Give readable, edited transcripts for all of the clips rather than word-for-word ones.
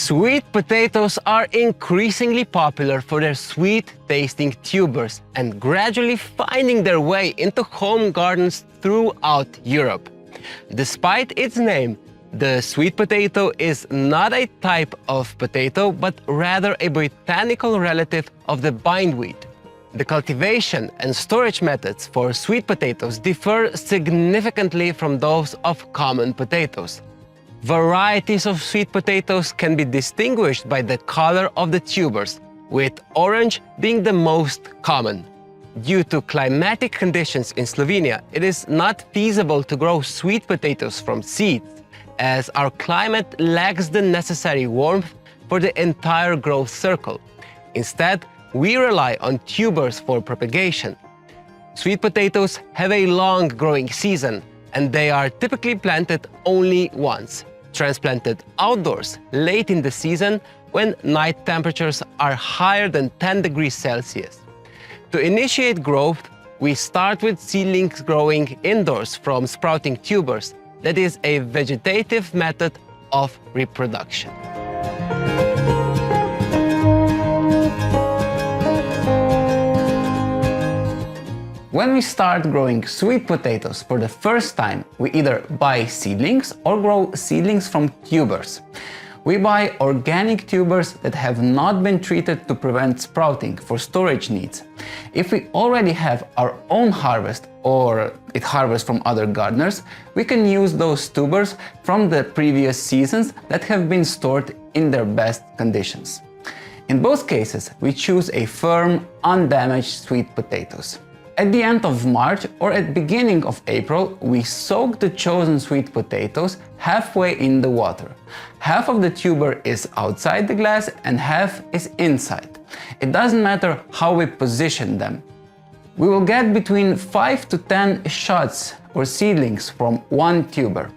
Sweet potatoes are increasingly popular for their sweet-tasting tubers and gradually finding their way into home gardens throughout Europe. Despite its name, the sweet potato is not a type of potato, but rather a botanical relative of the bindweed. The cultivation and storage methods for sweet potatoes differ significantly from those of common potatoes. Varieties of sweet potatoes can be distinguished by the color of the tubers, with orange being the most common. Due to climatic conditions in Slovenia, it is not feasible to grow sweet potatoes from seeds, as our climate lacks the necessary warmth for the entire growth circle. Instead, we rely on tubers for propagation. Sweet potatoes have a long growing season, and they are typically planted only once, transplanted outdoors late in the season when night temperatures are higher than 10 degrees Celsius. To initiate growth, we start with seedlings growing indoors from sprouting tubers. That is a vegetative method of reproduction. When we start growing sweet potatoes for the first time, we either buy seedlings or grow seedlings from tubers. We buy organic tubers that have not been treated to prevent sprouting for storage needs. If we already have our own harvest or it harvests from other gardeners, we can use those tubers from the previous seasons that have been stored in their best conditions. In both cases, we choose a firm, undamaged sweet potatoes. At the end of March or at the beginning of April, we soak the chosen sweet potatoes halfway in the water. Half of the tuber is outside the glass and half is inside. It doesn't matter how we position them. We will get between 5 to 10 shots or seedlings from one tuber.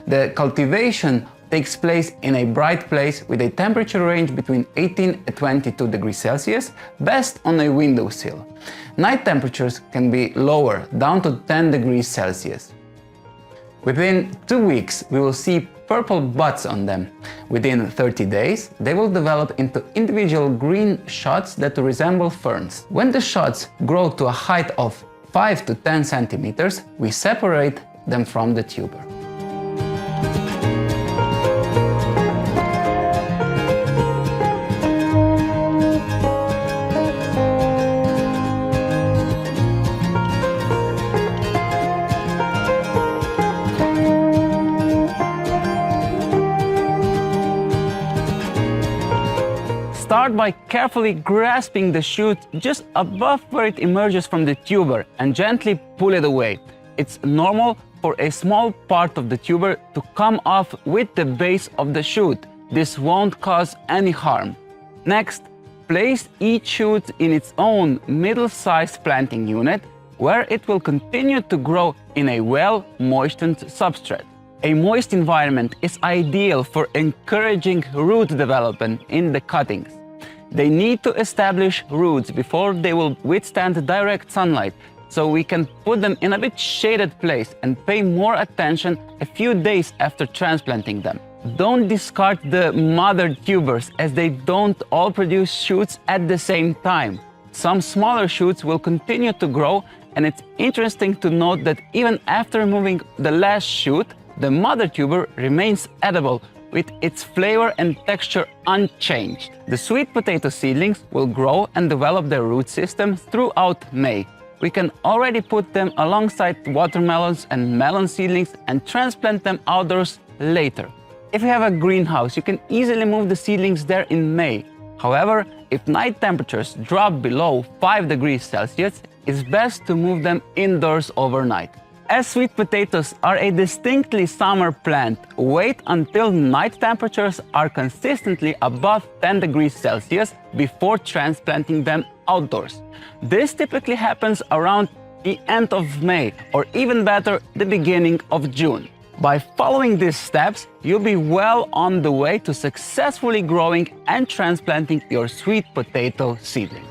The cultivation takes place in a bright place with a temperature range between 18 and 22 degrees Celsius, best on a windowsill. Night temperatures can be lower, down to 10 degrees Celsius. Within 2 weeks, we will see purple buds on them. Within 30 days, they will develop into individual green shots that resemble ferns. When the shots grow to a height of 5 to 10 centimeters, we separate them from the tuber. Start by carefully grasping the shoot just above where it emerges from the tuber and gently pull it away. It's normal for a small part of the tuber to come off with the base of the shoot. This won't cause any harm. Next, place each shoot in its own middle-sized planting unit, where it will continue to grow in a well-moistened substrate. A moist environment is ideal for encouraging root development in the cuttings. They need to establish roots before they will withstand direct sunlight, so we can put them in a bit shaded place and pay more attention a few days after transplanting them. Don't discard the mother tubers, as they don't all produce shoots at the same time. Some smaller shoots will continue to grow, and it's interesting to note that even after removing the last shoot, the mother tuber remains edible, with its flavor and texture unchanged. The sweet potato seedlings will grow and develop their root system throughout May. We can already put them alongside watermelons and melon seedlings and transplant them outdoors later. If you have a greenhouse, you can easily move the seedlings there in May. However, if night temperatures drop below 5 degrees Celsius, it's best to move them indoors overnight. As sweet potatoes are a distinctly summer plant, wait until night temperatures are consistently above 10 degrees Celsius before transplanting them outdoors. This typically happens around the end of May, or even better, the beginning of June. By following these steps, you'll be well on the way to successfully growing and transplanting your sweet potato seedling.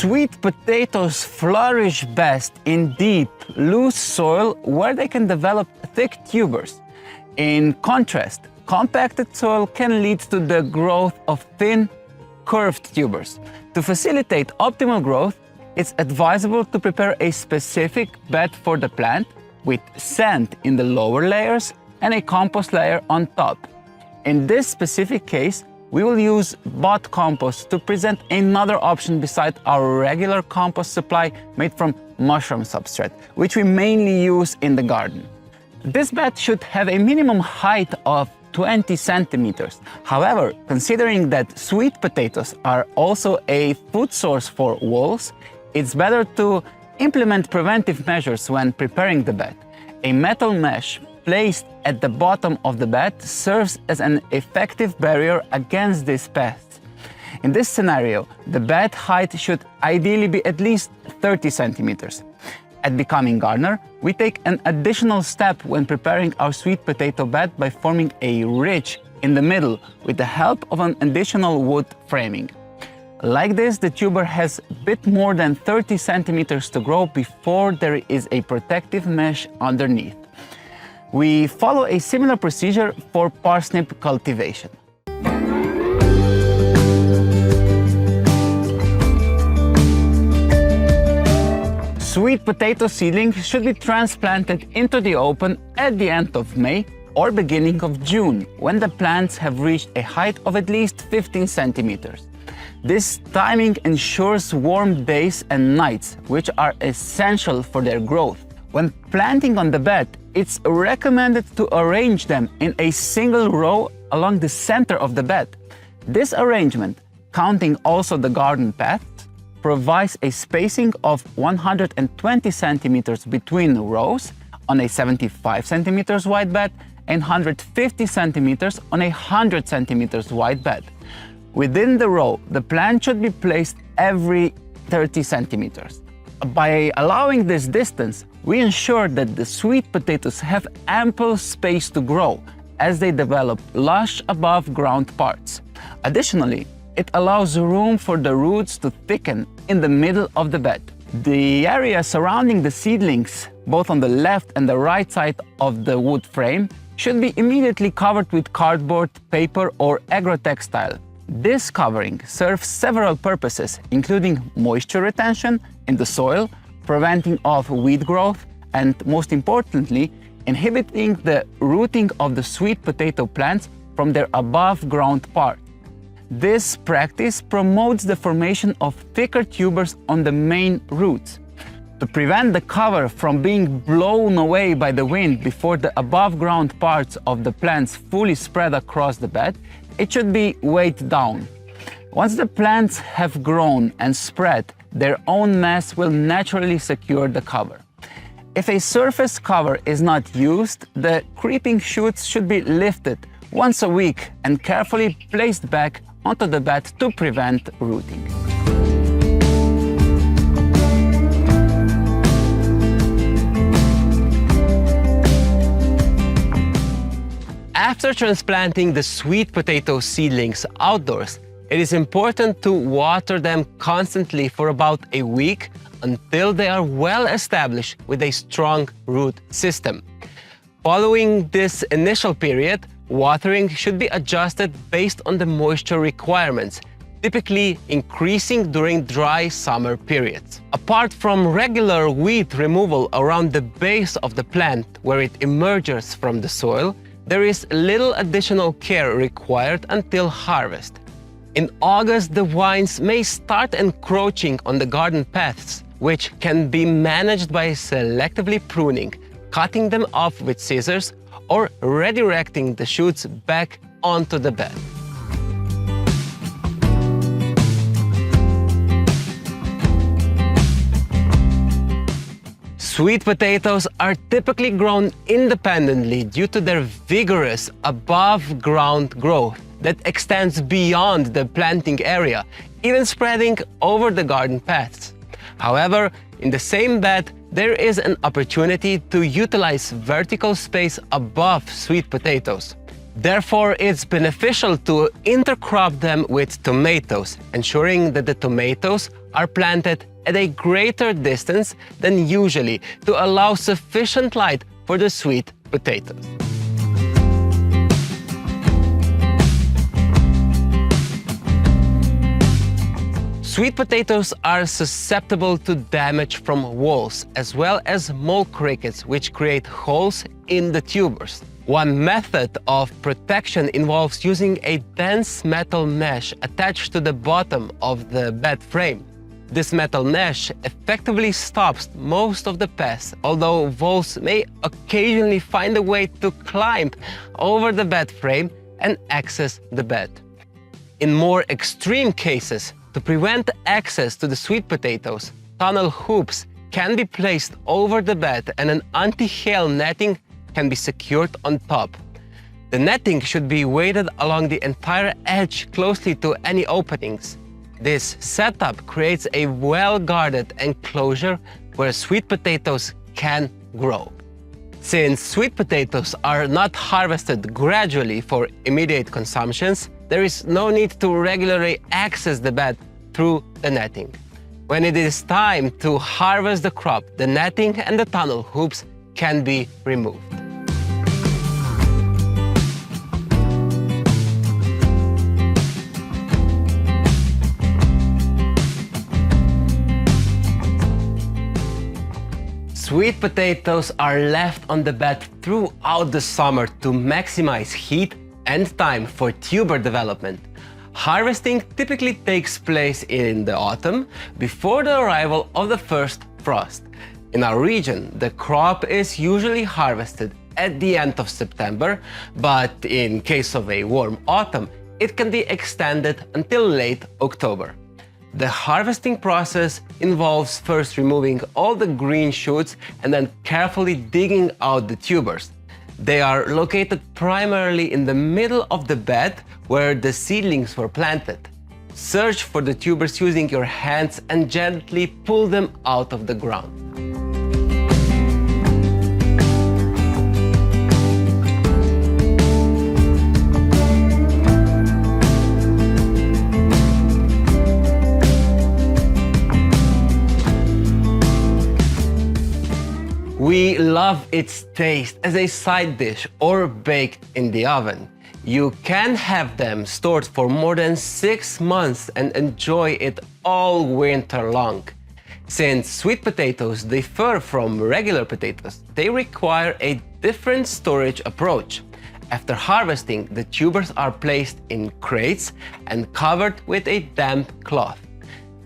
Sweet potatoes flourish best in deep, loose soil where they can develop thick tubers. In contrast, compacted soil can lead to the growth of thin, curved tubers. To facilitate optimal growth, it's advisable to prepare a specific bed for the plant with sand in the lower layers and a compost layer on top. In this specific case, we will use bot compost to present another option beside our regular compost supply made from mushroom substrate, which we mainly use in the garden. This bed should have a minimum height of 20 centimeters. However, considering that sweet potatoes are also a food source for wolves, it's better to implement preventive measures when preparing the bed. A metal mesh placed at the bottom of the bed serves as an effective barrier against these pests. In this scenario, the bed height should ideally be at least 30 centimeters. At Becoming Gardener, we take an additional step when preparing our sweet potato bed by forming a ridge in the middle with the help of an additional wood framing. Like this, the tuber has a bit more than 30 centimeters to grow before there is a protective mesh underneath. We follow a similar procedure for parsnip cultivation. Sweet potato seedlings should be transplanted into the open at the end of May or beginning of June, when the plants have reached a height of at least 15 centimeters. This timing ensures warm days and nights, which are essential for their growth. When planting on the bed, it's recommended to arrange them in a single row along the center of the bed. This arrangement, counting also the garden paths, provides a spacing of 120 centimeters between rows on a 75 centimeters wide bed and 150 centimeters on a 100 centimeters wide bed. Within the row, the plant should be placed every 30 centimeters. By allowing this distance, we ensure that the sweet potatoes have ample space to grow as they develop lush above ground parts. Additionally, it allows room for the roots to thicken in the middle of the bed. The area surrounding the seedlings, both on the left and the right side of the wood frame, should be immediately covered with cardboard, paper, or agrotextile. This covering serves several purposes, including moisture retention in the soil, preventing of weed growth, and most importantly, inhibiting the rooting of the sweet potato plants from their above ground part. This practice promotes the formation of thicker tubers on the main roots. To prevent the cover from being blown away by the wind before the above ground parts of the plants fully spread across the bed, it should be weighed down. Once the plants have grown and spread, their own mass will naturally secure the cover. If a surface cover is not used, the creeping shoots should be lifted once a week and carefully placed back onto the bed to prevent rooting. After transplanting the sweet potato seedlings outdoors, it is important to water them constantly for about a week until they are well established with a strong root system. Following this initial period, watering should be adjusted based on the moisture requirements, typically increasing during dry summer periods. Apart from regular weed removal around the base of the plant where it emerges from the soil, there is little additional care required until harvest. In August, the vines may start encroaching on the garden paths, which can be managed by selectively pruning, cutting them off with scissors, or redirecting the shoots back onto the bed. Sweet potatoes are typically grown independently due to their vigorous above-ground growth that extends beyond the planting area, even spreading over the garden paths. However, in the same bed, there is an opportunity to utilize vertical space above sweet potatoes. Therefore, it's beneficial to intercrop them with tomatoes, ensuring that the tomatoes are planted at a greater distance than usually to allow sufficient light for the sweet potatoes. Sweet potatoes are susceptible to damage from voles as well as mole crickets, which create holes in the tubers. One method of protection involves using a dense metal mesh attached to the bottom of the bed frame. This metal mesh effectively stops most of the pests, although voles may occasionally find a way to climb over the bed frame and access the bed. In more extreme cases, to prevent access to the sweet potatoes, tunnel hoops can be placed over the bed and an anti-hail netting can be secured on top. The netting should be weighted along the entire edge closely to any openings. This setup creates a well-guarded enclosure where sweet potatoes can grow. Since sweet potatoes are not harvested gradually for immediate consumptions, there is no need to regularly access the bed through the netting. When it is time to harvest the crop, the netting and the tunnel hoops can be removed. Sweet potatoes are left on the bed throughout the summer to maximize heat and time for tuber development. Harvesting typically takes place in the autumn before the arrival of the first frost. In our region, the crop is usually harvested at the end of September, but in case of a warm autumn, it can be extended until late October. The harvesting process involves first removing all the green shoots and then carefully digging out the tubers. They are located primarily in the middle of the bed where the seedlings were planted. Search for the tubers using your hands and gently pull them out of the ground. We love its taste as a side dish or baked in the oven. You can have them stored for more than 6 months and enjoy it all winter long. Since sweet potatoes differ from regular potatoes, they require a different storage approach. After harvesting, the tubers are placed in crates and covered with a damp cloth.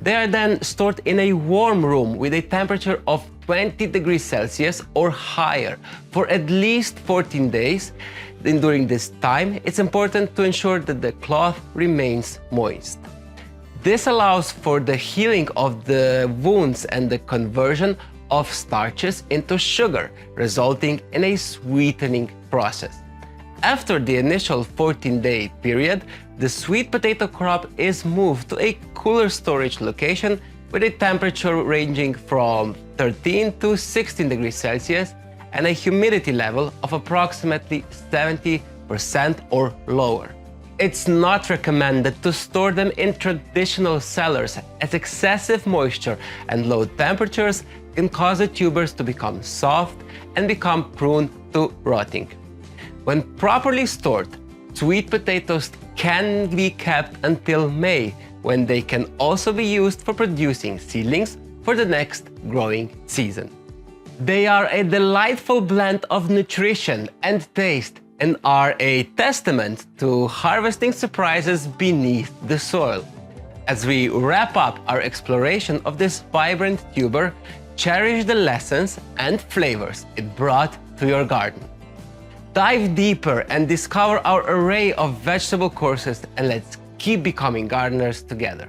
They are then stored in a warm room with a temperature of 20 degrees Celsius or higher for at least 14 days. Then during this time, it's important to ensure that the cloth remains moist. This allows for the healing of the wounds and the conversion of starches into sugar, resulting in a sweetening process. After the initial 14-day period, the sweet potato crop is moved to a cooler storage location with a temperature ranging from 13 to 16 degrees Celsius and a humidity level of approximately 70% or lower. It's not recommended to store them in traditional cellars as excessive moisture and low temperatures can cause the tubers to become soft and become prone to rotting. When properly stored, sweet potatoes can be kept until May, when they can also be used for producing seedlings for the next growing season. They are a delightful blend of nutrition and taste and are a testament to harvesting surprises beneath the soil. As we wrap up our exploration of this vibrant tuber, cherish the lessons and flavors it brought to your garden. Dive deeper and discover our array of vegetable courses, and let's keep becoming gardeners together.